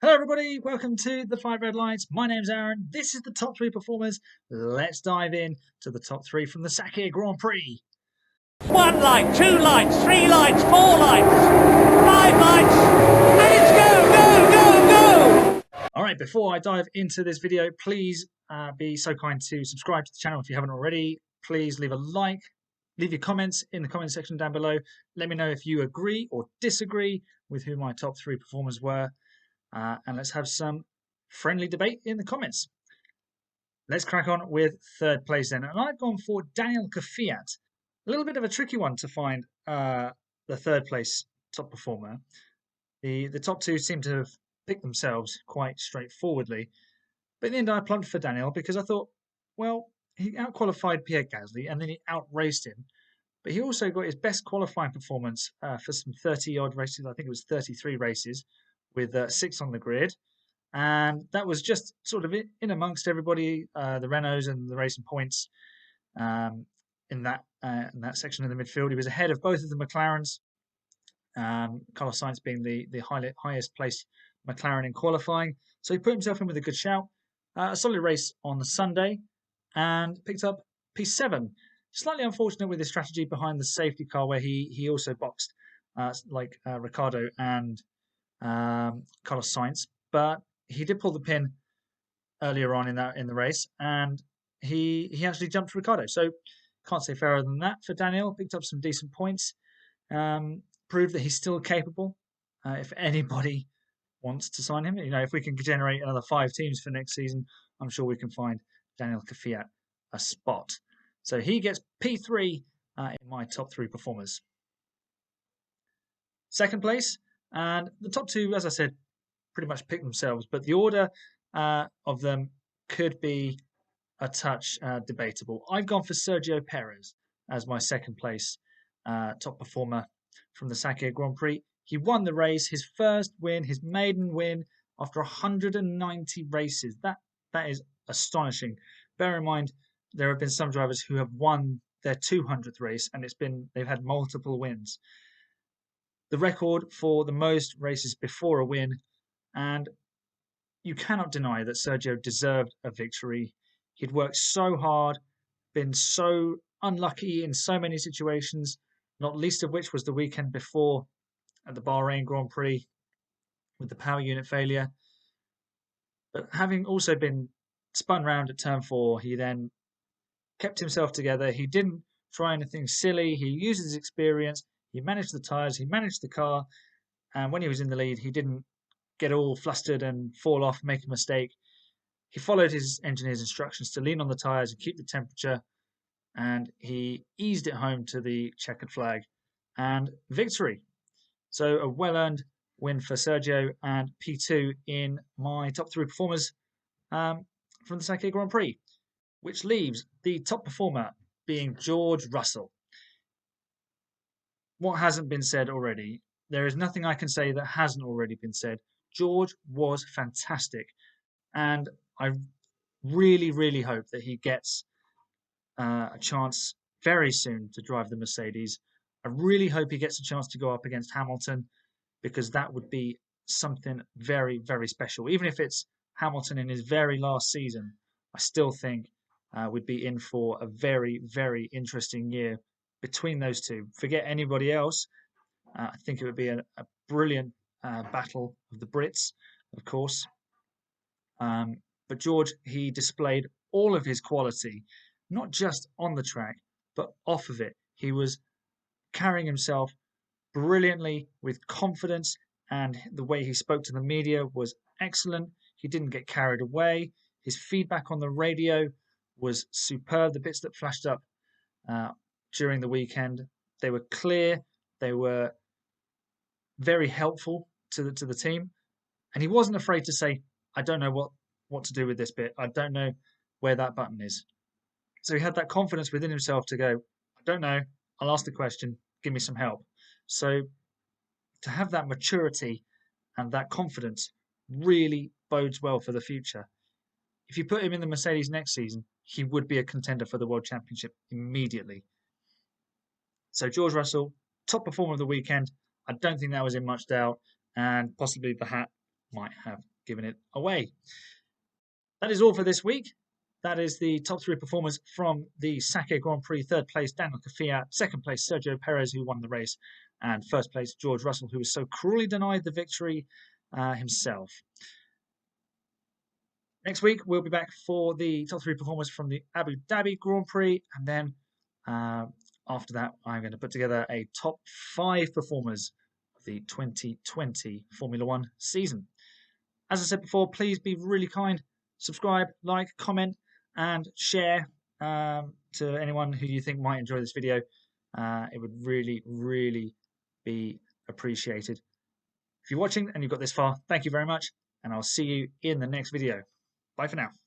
Hello, everybody. Welcome to the Five Red Lights. My name's Aaron. This is the top three performers. Let's dive in to the top three from the Sakhir Grand Prix. 1 light, 2 lights, 3 lights, 4 lights, 5 lights, and it's go! All right, before I dive into this video, please be so kind to subscribe to the channel if you haven't already. Please leave a like, leave your comments in the comment section down below. Let me know if you agree or disagree with who my top three performers were. And let's have some friendly debate in the comments. Let's crack on with third place then. And I've gone for Daniel Kvyat. A little bit of a tricky one to find the third place top performer. The top two seem to have picked themselves quite straightforwardly. But in the end, I plumped for Daniel because I thought, well, he outqualified Pierre Gasly and then he outraced him. But he also got his best qualifying performance for some 30-odd races. I think it was 33 races with 6 on the grid. And that was just sort of in amongst everybody, the Renaults and the Racing Points in that section of the midfield. He was ahead of both of the McLarens, Carlos Sainz being the highest placed McLaren in qualifying. So he put himself in with a good shout. A solid race on the Sunday and picked up P7. Slightly unfortunate with his strategy behind the safety car where he also boxed like Ricciardo and Carlos Sainz, but he did pull the pin earlier on in the race, and he actually jumped Ricciardo. So can't say fairer than that for Daniel. Picked up some decent points, proved that he's still capable. If anybody wants to sign him, if we can generate another 5 teams for next season, I'm sure we can find Daniel Kvyat a spot. So he gets P3 in my top 3 performers. Second place, and the top 2, as I said, pretty much picked themselves, but the order of them could be a touch debatable. I've gone for Sergio Perez as my second place top performer from the Sakhir Grand Prix. He won the race, his first win, his maiden win after 190 races. That is astonishing. Bear in mind, there have been some drivers who have won their 200th race, and they've had multiple wins. The record for the most races before a win, and you cannot deny that Sergio deserved a victory. He'd worked so hard, been so unlucky in so many situations, not least of which was the weekend before at the Bahrain Grand Prix with the power unit failure. But having also been spun round at turn 4, he then kept himself together. He didn't try anything silly. He used his experience. He managed the tyres. He managed the car. And when he was in the lead, he didn't get all flustered and fall off, make a mistake. He followed his engineer's instructions to lean on the tyres and keep the temperature, and he eased it home to the checkered flag and victory. So a well-earned win for Sergio and P2 in my top 3 performers from the Sakhir Grand Prix, which leaves the top performer being George Russell. What hasn't been said already? There is nothing I can say that hasn't already been said. George was fantastic, and I really, really hope that he gets a chance very soon to drive the Mercedes. I really hope he gets a chance to go up against Hamilton, because that would be something very, very special. Even if it's Hamilton in his very last season, I still think we'd be in for a very, very interesting year between those two. Forget anybody else. I think it would be a brilliant battle of the Brits, of course. But George, he displayed all of his quality, not just on the track, but off of it. He was carrying himself brilliantly with confidence, and the way he spoke to the media was excellent. He didn't get carried away. His feedback on the radio was superb. The bits that flashed up during the weekend, they were clear. They were very helpful to the team, and he wasn't afraid to say, "I don't know what to do with this bit. I don't know where that button is." So he had that confidence within himself to go, "I don't know. I'll ask the question. Give me some help." So to have that maturity and that confidence really bodes well for the future. If you put him in the Mercedes next season, he would be a contender for the World Championship immediately. So George Russell, top performer of the weekend. I don't think that was in much doubt, and possibly the hat might have given it away. That is all for this week. That is the top 3 performers from the Sakhir Grand Prix. Third place, Daniel Kvyat. Second place, Sergio Perez, who won the race. And first place, George Russell, who was so cruelly denied the victory himself. Next week, we'll be back for the top 3 performers from the Abu Dhabi Grand Prix. And then after that, I'm going to put together a top 5 performers of the 2020 Formula One season. As I said before, please be really kind. Subscribe, like, comment, and share to anyone who you think might enjoy this video. It would really, really be appreciated. If you're watching and you've got this far, thank you very much, and I'll see you in the next video. Bye for now.